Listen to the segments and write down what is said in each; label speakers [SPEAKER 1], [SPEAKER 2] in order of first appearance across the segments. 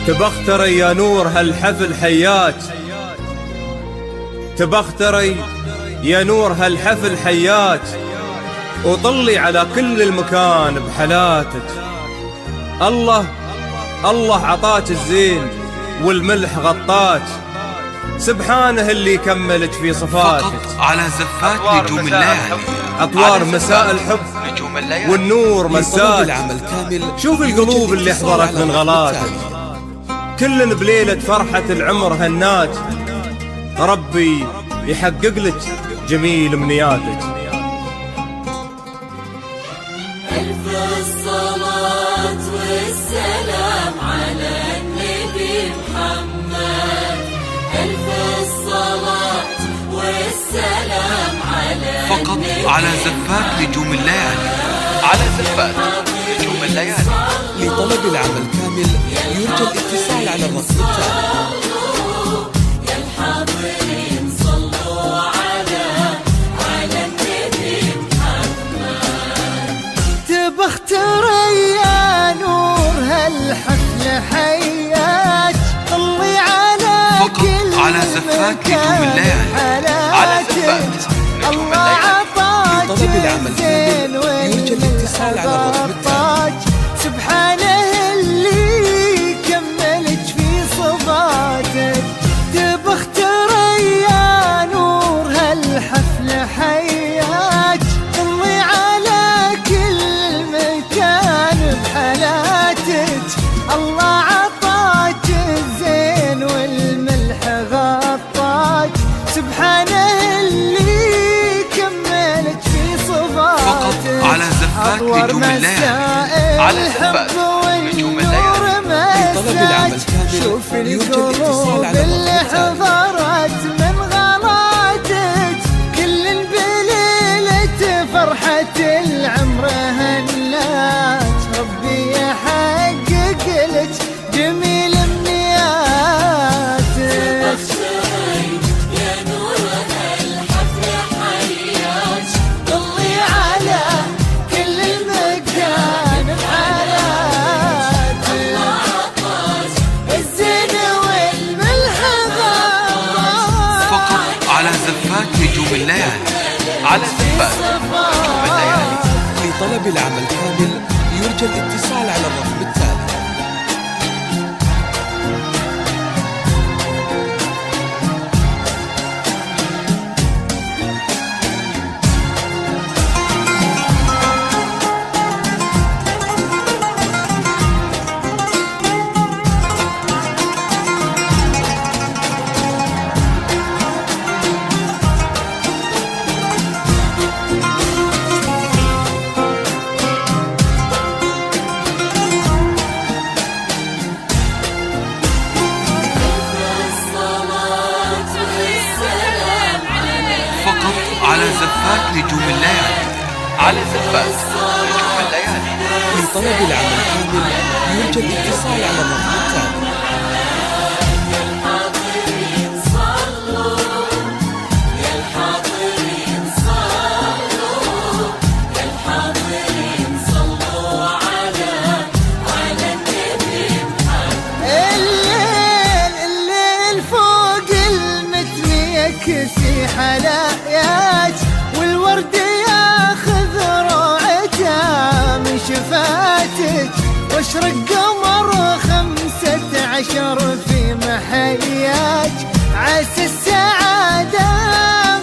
[SPEAKER 1] تبختري يا نور هالحفل حياك، تبختري يا نور هالحفل حياك، وطلي على كل المكان بحلاتك. الله عطاك الزين والملح غطاك، سبحانه اللي يكملك في صفاتك.
[SPEAKER 2] فقط على زفات نجوم الليالي،
[SPEAKER 1] أطوار مساء الحب والنور مساك.
[SPEAKER 2] العمل كامل.
[SPEAKER 1] شوف القلوب اللي حضرت من غلاتك، كل بليلة فرحة العمر هناك. ربي يحقق لك جميل امنياتك.
[SPEAKER 3] ألف الصلاة والسلام على النبي محمد، ألف الصلاة والسلام على
[SPEAKER 2] فقط على زفات نجوم الليالي، على زفات نجوم الليالي. لطلب العمل كامل يرجى الاتصال على الرقم التالي.
[SPEAKER 3] يا الحاضرين صلوا على النبي محمد.
[SPEAKER 4] تبختري يا نور هالحفل حياك، طلي على كل
[SPEAKER 2] فقط على زفات نجوم الليالي، على زفات نجوم الليالي. لطلب العمل كامل يرجى الاتصال على الرقم التالي.
[SPEAKER 4] سبحانه اللي كملك في صفاتك. تبختري يا نور هالحفل حياك، طلي على كل مكان بحالاتك. الله عطاك الزين والملح غطاك، سبحانه اللي كملك في صفاتك.
[SPEAKER 2] فقط على زفات نجوم الليالي، على زفات نجوم الليالي. لطلب العمل كامل يرجى الاتصال على
[SPEAKER 4] اللي
[SPEAKER 2] الرقم التالي.
[SPEAKER 4] حضرت من غلاتك، كل بليلة فرحة العمر هنات. ربي يحقق لك جميل امنياتك.
[SPEAKER 3] يا نور هالحفل حياك، طلي على
[SPEAKER 4] كل المكان بحالاتك.
[SPEAKER 3] الله عطاك
[SPEAKER 4] الزين والملح غطاك،
[SPEAKER 2] فقط على زفات نجوم الليالي، على زفات نجوم الليالي. لطلب العمل كامل يرجى الاتصال على الرقم التالي. فقط على زفات نجوم الليالي، على زفات نجوم الليالي. لطلب العمل كامل يرجى الاتصال على الرقم التالي.
[SPEAKER 3] الحاضرين صلوا، يا الحاضرين صلوا، يا الحاضرين صلوا على النبي محمد.
[SPEAKER 4] الليل فوق المتن يكسي حلاياك، والورد ياخذ روعته من شفاتك. واشرق قمر 15 في محياك، عسى السعادة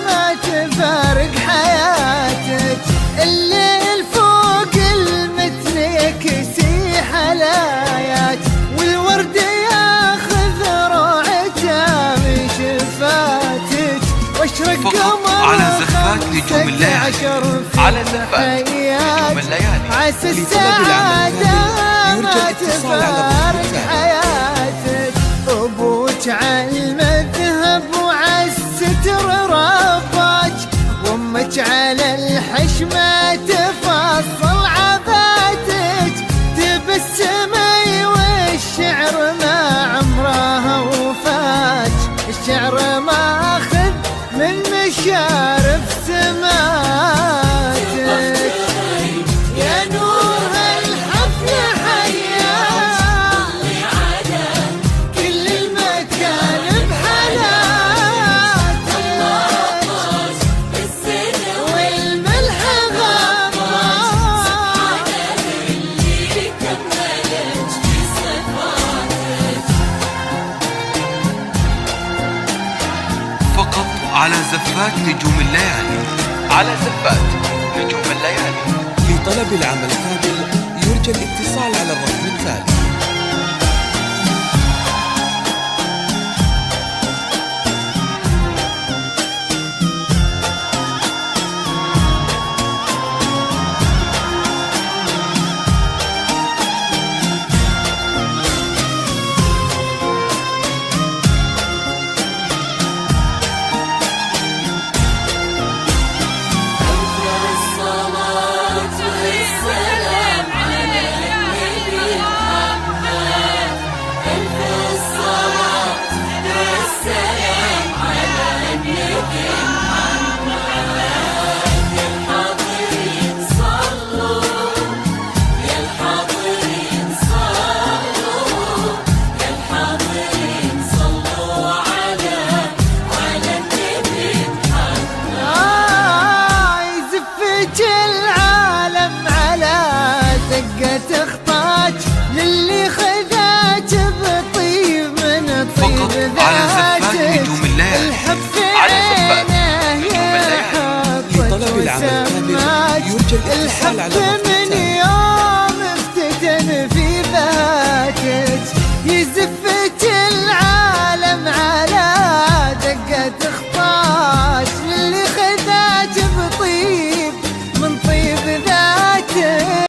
[SPEAKER 4] ما تفارق حياتك. الليل فوق المتن يكسي حلاياك، والورد ياخذ روعته من شفاتك. واشرق
[SPEAKER 2] فقط على زفات نجوم الليالي، على زفات نجوم الليالي.
[SPEAKER 4] عسى
[SPEAKER 2] لطلب العمل
[SPEAKER 4] السعادة
[SPEAKER 2] كامل يرجى
[SPEAKER 4] ما
[SPEAKER 2] الاتصال على الرقم
[SPEAKER 4] تفارق
[SPEAKER 2] التالي.
[SPEAKER 4] حياتك. أبوك على المذهب وعلى الستر رباك، وأمك على الحشمة تفصل عباتك. تبسمي والشعر ما عمرها وفاك، الشعر ماخذ من مشارف سماتك. يا نور هالحفل حياك،
[SPEAKER 2] زفات نجوم الليالي على زفات نجوم الليالي. لطلب العمل كامل يرجى الاتصال على الرقم التالي.
[SPEAKER 4] العالم على دقة خطاك للي خذاك بطيب من طيب ذاتك.
[SPEAKER 2] على زفات نجوم الليالي
[SPEAKER 4] الحب
[SPEAKER 2] على زفات نجوم الليالي. لطلب العمل كامل يرجى الاتصال على الرقم